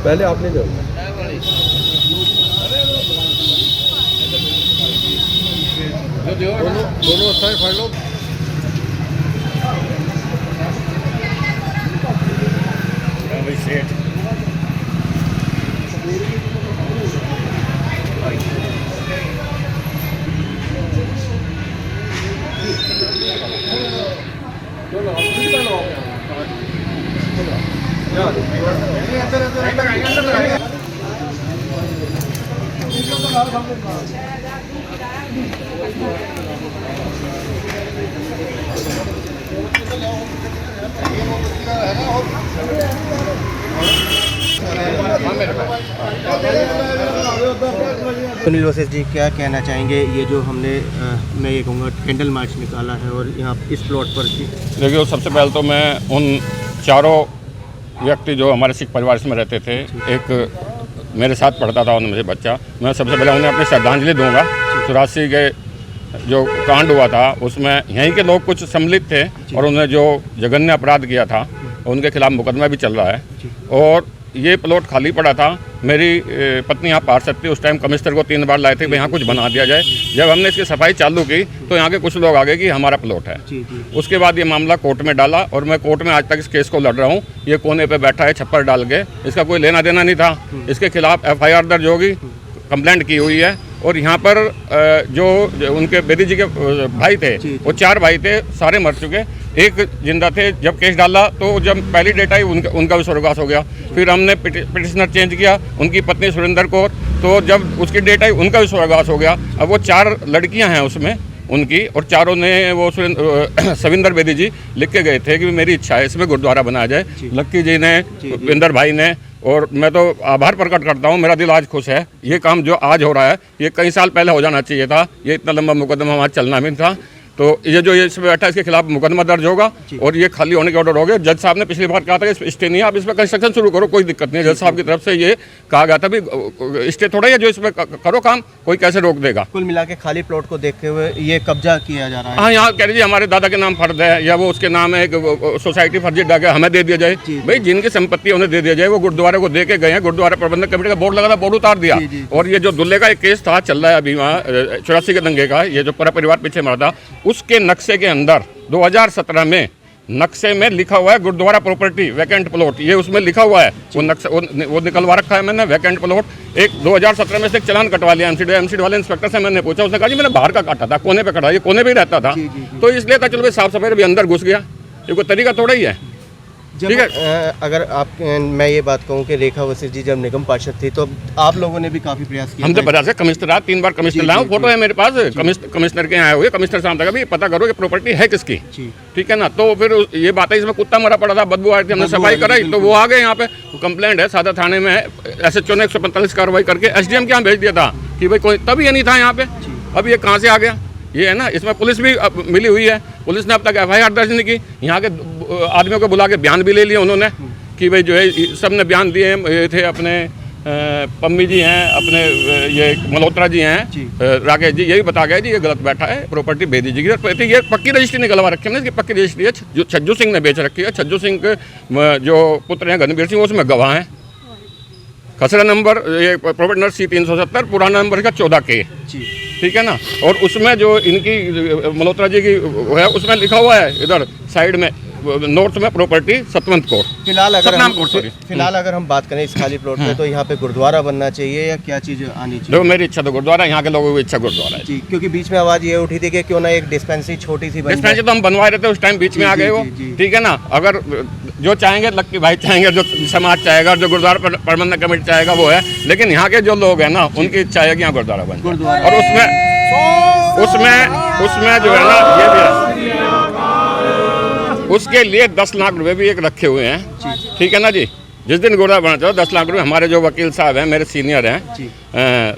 पहले आपने जाओ दोनों साइड फाड़ लो। सुनील वशिष्ठ जी, क्या कहना चाहेंगे ये जो हमने मैं ये कहूँगा कैंडल मार्च निकाला है और यहाँ इस प्लॉट पर जी? देखिए, सबसे पहले तो मैं उन चारों व्यक्ति जो हमारे सिख परिवार में रहते थे, एक मेरे साथ पढ़ता था उनमें से बच्चा, मैं सबसे पहले उन्हें अपनी श्रद्धांजलि दूंगा। 84 के जो कांड हुआ था उसमें यहीं के लोग कुछ सम्मिलित थे और उन्हें जो जघन्य अपराध किया था उनके खिलाफ मुकदमा भी चल रहा है। और ये प्लॉट खाली पड़ा था, मेरी पत्नी यहाँ पार्षद थी, उस टाइम कमिश्नर को 3 बार लाए थे कि यहाँ कुछ बना दिया जाए। जब हमने इसकी सफाई चालू की तो यहाँ के कुछ लोग आ गए कि हमारा प्लॉट है। उसके बाद ये मामला कोर्ट में डाला और मैं कोर्ट में आज तक इस केस को लड़ रहा हूँ। ये कोने पे बैठा है छप्पर डाल के, इसका कोई लेना देना नहीं था। इसके खिलाफ FIR दर्ज होगी, कंप्लेंट की हुई है। और यहाँ पर जो उनके बेदी जी के भाई थे, वो 4 भाई थे, सारे मर चुके, एक जिंदा थे। जब केस डाला तो जब पहली डेट आई उनका भी स्वर्गवास हो गया। फिर हमने पिटिशनर चेंज किया, उनकी पत्नी सुरेंद्र कौर, तो जब उसकी डेट आई उनका भी स्वर्गवास हो गया। अब वो 4 लड़कियां हैं उसमें उनकी, और चारों ने वो सविंदर बेदी जी लिख के गए थे कि मेरी इच्छा है इसमें गुरुद्वारा बनाया जाए। लक्की जी ने, विंदर भाई ने, और मैं तो आभार प्रकट करता हूँ, मेरा दिल आज खुश है। ये काम जो आज हो रहा है ये कई साल पहले हो जाना चाहिए था। ये इतना लंबा मुकदमा हमारा चलना भी था। तो ये जो ये इसमें बैठा है इसके खिलाफ मुकदमा दर्ज होगा और ये खाली होने के ऑर्डर हो गए। जज साहब ने पिछली बार कहा था कि स्टे नहीं है, आप इसमें कंस्ट्रक्शन शुरू करो, कोई दिक्कत नहीं है। जज साहब की तरफ से ये कहा गया था भी स्टे थोड़ा ही है, जो इसमें करो काम, कोई कैसे रोक देगा। कुल मिला के खाली प्लॉट को देखते हुए ये कब्जा किया जा रहा है। हाँ, यहाँ कह लीजिए हमारे दादा के नाम फर्ज है या वो उसके नाम है, एक सोसाइटी फर्जी डाके हमें दे दिया जाए। भाई जिनकी संपत्ति है उन्हें दे दिया जाए। वो गुरुद्वारे को दे के गए हैं, गुरुद्वारा प्रबंधक कमेटी का बोर्ड लगा था, बोर्ड उतार दिया। और ये जो दुल्ले का एक केस था चल रहा है अभी वहाँ 84 के दंगे का, ये जो पूरा परिवार पीछे मरा था, उसके नक्शे के अंदर 2017 में नक्शे में लिखा हुआ है गुरुद्वारा प्रॉपर्टी वैकेंट प्लॉट, ये उसमें लिखा हुआ है। वो नक्शा वो निकलवा रखा है मैंने, वैकेंट प्लॉट। एक 2017 में से एक चालान कटवा लिया एमसीडी वाले इंस्पेक्टर से। मैंने पूछा, उसने कहा जी मैंने बाहर का काटा था, कोने पे कटा, ये कोने पे ही रहता था। तो इसलिए था चलो भाई साफ सफाई भी अंदर घुस गया, ये कोई तरीका थोड़ा ही है। ठीक है, अगर आप मैं ये बात कहूँ कि रेखा वशिष्ठ जी जब निगम पार्षद थी तो आप लोगों ने भी काफी प्रयास किया। हम तो प्रयास है, कमिश्नर 3 बार कमिश्नर लाया, फोटो है मेरे पास, कमिश्नर के आए हुए। कमिश्नर साहब तक भी पता करो कि प्रॉपर्टी है किसकी। ठीक है ना। तो फिर ये बात है, इसमें कुत्ता मरा पड़ा था, बदबू आई थी, हमने सफाई कराई तो वो आ गए यहाँ पे। कंप्लेंट है सादा थाने में, SHO ने 145 कार्रवाई करके SDM के यहाँ भेज दिया था कि भाई कोई, तब ये नहीं था यहाँ पे। अब ये कहाँ से आ गया, ये है ना। इसमें पुलिस भी मिली हुई है, पुलिस ने अब तक FIR दर्ज नहीं की। यहाँ के आदमियों को बुला के बयान भी ले लिए उन्होंने कि भाई जो है सब ने बयान दिए थे। अपने पम्मी जी हैं, अपने ये मल्होत्रा जी हैं, राकेश जी, यही बता गए जी ये गलत बैठा है, प्रॉपर्टी बेदी जी की। ये पक्की रजिस्ट्री निकलवा रखी है, इसकी पक्की रजिस्ट्री है, जो छज्जू सिंह ने बेच रखी है। छज्जू सिंह के जो पुत्र हैं घनवीर सिंह, उसमें गवाह हैं। खसरा नंबर ये प्रॉपर्टी नंबर C370, पुराना नंबर का 14K। ठीक है ना। और उसमें जो इनकी मल्होत्रा जी की है उसमें लिखा हुआ है इधर साइड में नॉर्थ में प्रॉपर्टी सतवंत कोट। फिलहाल अगर हम बात करें इस खाली प्लॉट में तो यहाँ पे गुरुद्वारा बनना चाहिए या क्या चीज़ आनी चाहिए? देखो मेरी इच्छा तो गुरुद्वारा, यहाँ के लोगों की इच्छा गुरुद्वारा है। जी, क्योंकि बीच में आवाज़ ये उठी थी कि क्यों ना एक डिस्पेंसरी छोटी सी बन। डिस्पेंसरी तो हम बनवा रहे थे उस टाइम, बीच में आ गए वो। ठीक है ना। अगर जो चाहेंगे, लक्की भाई चाहेंगे, जो समाज चाहेगा, जो गुरुद्वारा प्रबंधक कमेटी चाहेगा वो है। लेकिन यहाँ के जो लोग हैं ना उनकी इच्छा है कि यहाँ गुरुद्वारा बने। और उसमें जो है ना ये भी है, उसके लिए 10 लाख रुपए भी एक रखे हुए हैं। ठीक है ना जी। जिस दिन गुरुद्वारा बना चाहो 10 लाख रुपए, हमारे जो वकील साहब हैं, मेरे सीनियर हैं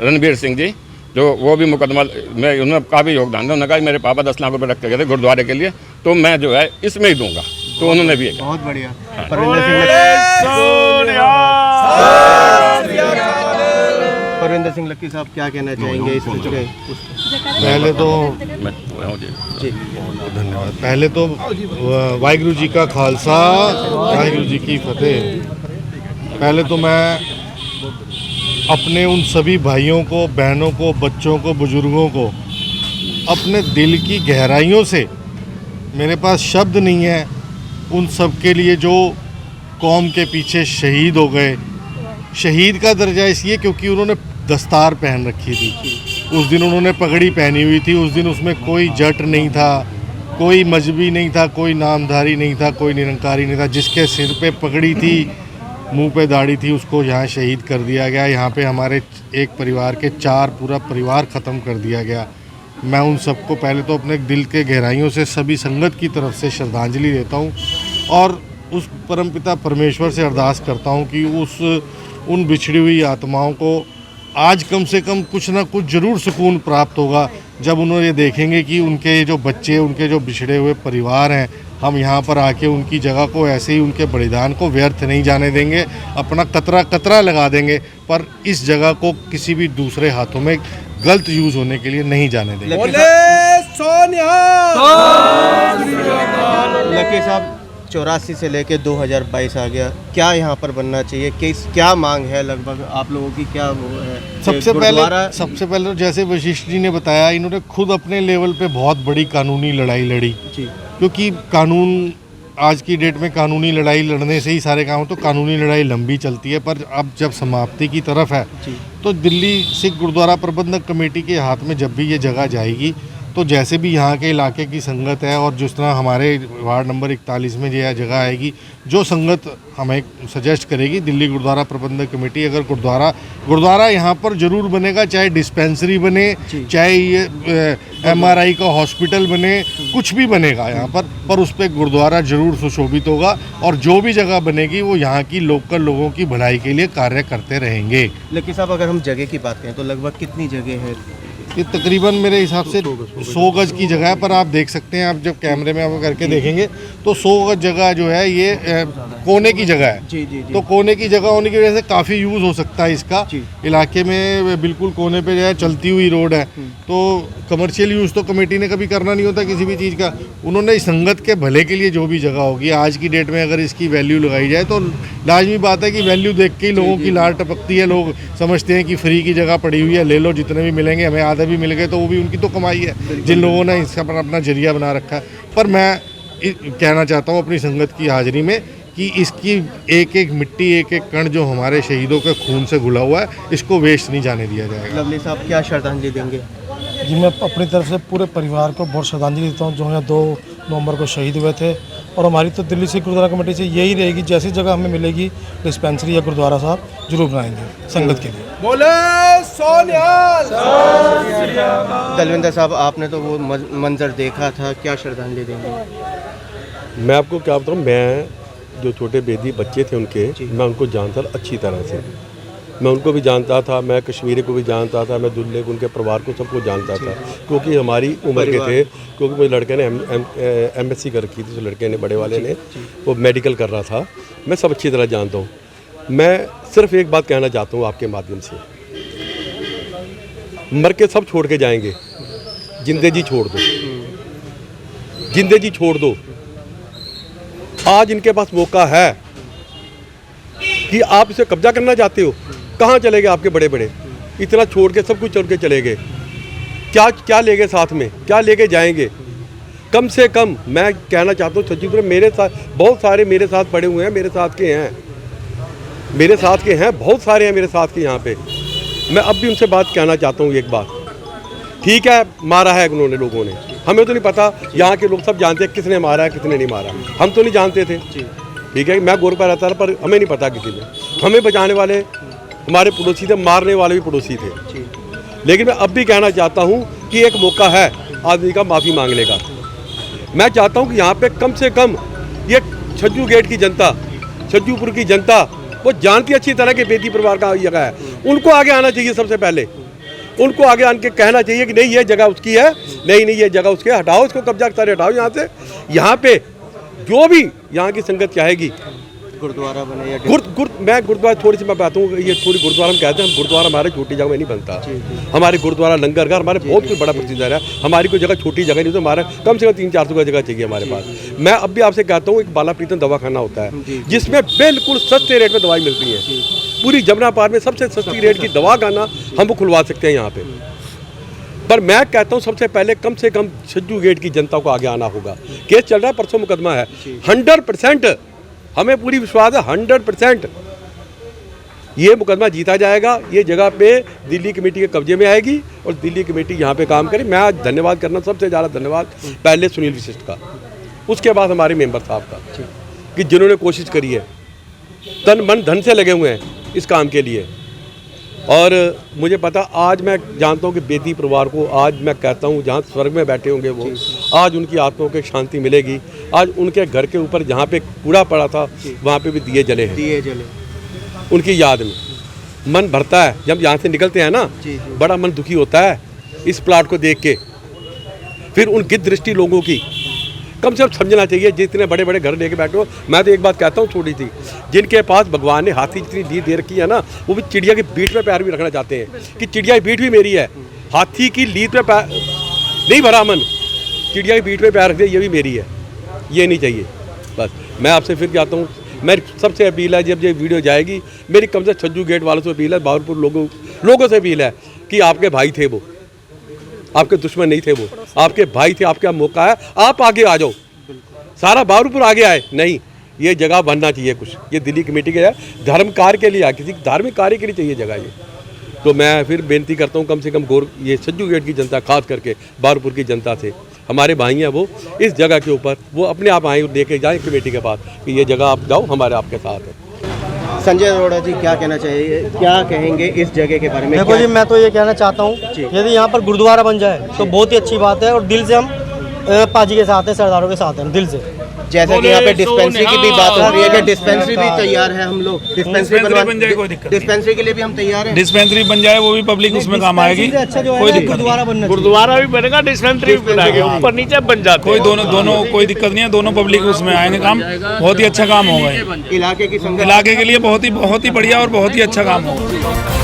रणबीर सिंह जी, जो वो भी मुकदमा में उन्होंने काफ़ी योगदान दिया। उन्होंने कहा मेरे पापा 10 लाख रुपए रखे गए थे गुरुद्वारे के लिए, तो मैं जो है इसमें ही दूंगा। तो उन्होंने भी बहुत बढ़िया। परविंदर सिंह लक्की साहब क्या कहना चाहेंगे इस पूरे? पहले तो जी धन्यवाद। पहले तो वाहिगुरु जी का खालसा, वाहिगुरु जी की फतेह। पहले तो मैं अपने उन सभी भाइयों को, बहनों को, बच्चों को, बुजुर्गों को अपने दिल की गहराइयों से, मेरे पास शब्द नहीं है उन सब के लिए जो कौम के पीछे शहीद हो गए। शहीद का दर्जा इसलिए क्योंकि उन्होंने दस्तार पहन रखी थी, उस दिन उन्होंने पगड़ी पहनी हुई थी, उस दिन उसमें कोई जट नहीं था, कोई मजहबी नहीं था, कोई नामधारी नहीं था, कोई निरंकारी नहीं था। जिसके सिर पे पगड़ी थी, मुंह पे दाढ़ी थी, उसको यहाँ शहीद कर दिया गया। यहाँ पे हमारे एक परिवार के 4 पूरा परिवार ख़त्म कर दिया गया। मैं उन सबको पहले तो अपने दिल के गहराइयों से सभी संगत की तरफ से श्रद्धांजलि देता हूँ और उस परमपिता परमेश्वर से अरदास करता हूँ कि उन बिछड़ी हुई आत्माओं को आज कम से कम कुछ ना कुछ ज़रूर सुकून प्राप्त होगा जब उन्होंने ये देखेंगे कि उनके जो बच्चे, उनके जो बिछड़े हुए परिवार हैं, हम यहाँ पर आके उनकी जगह को ऐसे ही उनके बलिदान को व्यर्थ नहीं जाने देंगे, अपना कतरा लगा देंगे, पर इस जगह को किसी भी दूसरे हाथों में गलत यूज़ होने के लिए नहीं जाने देंगे। लकी साहब 84 से लेके 2022 आ गया, क्या यहाँ पर बनना चाहिए? क्या मांग है लगभग आप लोगों की, क्या वो है? सबसे पहले तो जैसे वशिष्ठ जी ने बताया, इन्होंने खुद अपने लेवल पे बहुत बड़ी कानूनी लड़ाई लड़ी जी, क्योंकि कानून आज की डेट में कानूनी लड़ाई लड़ने से ही सारे काम, तो कानूनी लड़ाई लंबी चलती है, पर अब जब समाप्ति की तरफ है तो दिल्ली सिख गुरुद्वारा प्रबंधक कमेटी के हाथ में जब भी ये जगह जाएगी तो जैसे भी यहाँ के इलाके की संगत है और जिस तरह हमारे वार्ड नंबर 41 में यह जगह आएगी, जो संगत हमें सजेस्ट करेगी दिल्ली गुरुद्वारा प्रबंधक कमेटी, अगर गुरुद्वारा यहाँ पर ज़रूर बनेगा, चाहे डिस्पेंसरी बने, चाहे ये MRI का हॉस्पिटल बने, कुछ भी बनेगा यहाँ पर उस पर गुरुद्वारा ज़रूर सुशोभित होगा और जो भी जगह बनेगी वो यहाँ की लोकल लोगों की भलाई के लिए कार्य करते रहेंगे। लेकिन साहब अगर हम जगह की बात करें तो लगभग कितनी जगह है? ये तकरीबन मेरे हिसाब से 100 गज की जगह है, पर आप देख सकते हैं, आप जब कैमरे में आप करके देखेंगे तो 100 गज जगह जो है ये कोने की जगह है। जी। तो कोने की जगह होने की वजह से काफ़ी यूज़ हो सकता है इसका। इलाके में बिल्कुल कोने पे जो है चलती हुई रोड है, तो कमर्शियल यूज़ तो कमेटी ने कभी करना नहीं होता किसी भी चीज़ का। उन्होंने संगत के भले के लिए जो भी जगह होगी, आज की डेट में अगर इसकी वैल्यू लगाई जाए तो लाजमी बात है कि वैल्यू देख के ही लोगों की लार टपकती है। लोग समझते हैं कि फ्री की जगह पड़ी हुई है, ले लो, जितने भी मिलेंगे, हमें आधा भी मिल गए तो वो भी उनकी तो कमाई है, जिन लोगों ने इसका अपना जरिया बना रखा है। पर मैं कहना चाहता हूँ अपनी संगत की हाजिरी में कि इसकी एक एक मिट्टी, एक एक कण जो हमारे शहीदों के खून से घुला हुआ है, इसको वेस्ट नहीं जाने दिया जाएगा। लवली साहब क्या श्रद्धांजलि देंगे? जी, मैं अपनी तरफ से पूरे परिवार को बहुत श्रद्धांजलि देता हूँ जो यहाँ 2 नवंबर को शहीद हुए थे, और हमारी तो दिल्ली सिख गुरुद्वारा कमेटी से यही रहेगी, जैसी जगह हमें मिलेगी डिस्पेंसरी या गुरुद्वारा साहब जरूर बनाएंगे संगत के लिए। बोले सोनिहाल। दलविंदर साहब आपने तो वो मंजर देखा था, क्या श्रद्धांजलि देंगे? मैं आपको क्या बताऊँ, मैं जो छोटे बेदी बच्चे थे उनके, मैं उनको जानता था अच्छी तरह से। मैं उनको भी जानता था, मैं कश्मीरी को भी जानता था, मैं दुल्ले को, उनके परिवार को, सबको जानता था, क्योंकि हमारी उम्र के थे। क्योंकि वो लड़के ने MSc कर रखी थी, उस लड़के ने, बड़े वाले ने, वो मेडिकल कर रहा था। मैं सब अच्छी तरह जानता हूँ। मैं सिर्फ एक बात कहना चाहता हूँ आपके माध्यम से, मर के सब छोड़ के जाएंगे, जिंदे जी छोड़ दो, जिंदे जी छोड़ दो। आज इनके पास मौका है कि आप इसे कब्जा करना चाहते हो। कहाँ चले गए आपके बड़े बड़े? इतना छोड़ के, सब कुछ छोड़ के चले गए। क्या ले गए साथ में, क्या लेके जाएंगे? कम से कम मैं कहना चाहता हूँ सचिव, मेरे साथ बहुत सारे मेरे साथ पड़े हुए हैं, मेरे साथ के हैं, मेरे साथ के हैं, बहुत सारे हैं मेरे साथ के यहाँ पे। मैं अब भी उनसे बात कहना चाहता हूँ, एक बात, ठीक है मारा है उन्होंने, लोगों ने, हमें तो नहीं पता, यहाँ के लोग सब जानते हैं किसने मारा है किसने नहीं मारा, हम तो नहीं जानते थे, ठीक है। मैं गोरखा रहता था, पर हमें नहीं पता किसी ने, हमें बचाने वाले हमारे पड़ोसी थे, मारने वाले भी पड़ोसी थे। लेकिन मैं अब भी कहना चाहता हूँ कि एक मौका है आदमी का माफ़ी मांगने का। मैं चाहता हूँ कि यहाँ पे कम से कम ये छज्जू गेट की जनता, छज्जूपुर की जनता, वो जानती अच्छी तरह के बेदी परिवार का जगह है, उनको आगे आना चाहिए। सबसे पहले उनको आगे आन के कहना चाहिए कि नहीं ये जगह उसकी है, नहीं ये जगह उसके, हटाओ इसको, कब्जा सारे हटाओ यहाँ से। यहाँ पे जो भी यहाँ की संगत चाहेगी गुरुद्वारा बने या मैं गुरुद्वारा थोड़ी सी मैं बात हूँ, ये थोड़ी गुरुद्वारा में कहते हैं, हम गुरुद्वारा हमारे छोटी जगह में नहीं बनता। हमारे गुरुद्वारा लंगर घर हमारे बहुत कुछ बड़ा प्रोसीजर है, हमारी कोई जगह छोटी जगह नहीं, तो हमारा कम से कम 300-400 का जगह चाहिए हमारे पास। मैं अब भी आपसे कहता हूँ, एक बाला प्रीतम दवाखाना होता है जिसमें बिल्कुल सस्ते रेट में दवाई मिलती है। पूरी जमुना पार में सबसे सस्ती रेट की दवाखाना हम वो खुलवा सकते हैं यहाँ पे। पर मैं कहता हूँ सबसे पहले कम से कम छज्जू गेट की जनता को आगे आना होगा। केस चल रहा है, परसों मुकदमा है, 100% हमें पूरी विश्वास है 100% ये मुकदमा जीता जाएगा। ये जगह पे दिल्ली कमेटी के कब्जे में आएगी और दिल्ली कमेटी यहाँ पे काम करे। मैं आज धन्यवाद करना, सबसे ज़्यादा धन्यवाद पहले सुनील विशिष्ट का, उसके बाद हमारे मेंबर साहब का, कि जिन्होंने कोशिश करी है, तन मन धन से लगे हुए हैं इस काम के लिए। और मुझे पता, आज मैं जानता हूँ कि बेदी परिवार को, आज मैं कहता हूँ जहाँ स्वर्ग में बैठे होंगे वो, आज उनकी आत्माओं को शांति मिलेगी। आज उनके घर के ऊपर जहाँ पे कूड़ा पड़ा था वहाँ पे भी दिए जले हैं, दिए जले उनकी याद में। मन भरता है जब यहाँ से निकलते हैं ना, बड़ा मन दुखी होता है इस प्लाट को देख के। फिर उन गिद्ध दृष्टि लोगों की कम से कम समझना चाहिए, जितने बड़े बड़े घर लेके बैठे हो। मैं तो एक बात कहता हूँ छोटी सी, जिनके पास भगवान ने हाथी जितनी लीद दे रखी है ना, वो भी चिड़िया की बीट में पैर भी रखना चाहते हैं कि चिड़िया की बीट भी मेरी है। हाथी की लीद में पैर नहीं भरा मन, चिड़िया की बीट में पैर रख दिया, ये भी मेरी है, ये नहीं चाहिए। बस मैं आपसे फिर कहता हूँ, मेरी सबसे अपील है, जब ये वीडियो जाएगी, मेरी कम से छज्जू गेट वालों से अपील है, बहादुरपुर लोगों से अपील है कि आपके भाई थे वो, आपके दुश्मन नहीं थे वो, आपके भाई थे। आपका मौका है, आप आगे आ जाओ, सारा बहादुरपुर आगे आए। नहीं, ये जगह बनना चाहिए कुछ, ये दिल्ली कमेटी के है, धर्म कार्य के लिए, किसी धार्मिक कार्य के लिए चाहिए जगह ये। तो मैं फिर बेनती करता हूँ, कम से कम ये छज्जू गेट की जनता, खास करके बहादुरपुर की जनता से, हमारे भाई हैं वो, इस जगह के ऊपर वो अपने आप आए, लेके जाएँ कमेटी के पास कि ये जगह आप जाओ, हमारे आपके साथ है। संजय अरोड़ा जी क्या कहना चाहिए, क्या कहेंगे इस जगह के बारे में? देखो जी, मैं तो ये कहना चाहता हूँ, यदि यहाँ पर गुरुद्वारा बन जाए तो बहुत ही अच्छी बात है, और दिल से हम पाजी के साथ हैं, सरदारों के साथ हैं, दिल से। जैसा कि यहाँ पे डिस्पेंसरी की भी बात हो रही है कि डिस्पेंसरी भी तैयार है, हम लोग डिस्पेंसरी के लिए भी हम तैयार हैं। डिस्पेंसरी बन जाए, वो भी पब्लिक उसमें काम आएगी, अच्छा जो कोई है दिक्कत गुरुद्वारा बनना, गुरुद्वारा भी बनेगा, डिस्पेंसरी भी बनाएंगे, ऊपर नीचे बन जाते, कोई दोनों कोई दिक्कत नहीं है, दोनों पब्लिक उसमें आएंगे, काम बहुत ही अच्छा काम होगा। इलाके की संगत, इलाके के लिए बहुत ही बढ़िया और बहुत ही अच्छा काम होगा।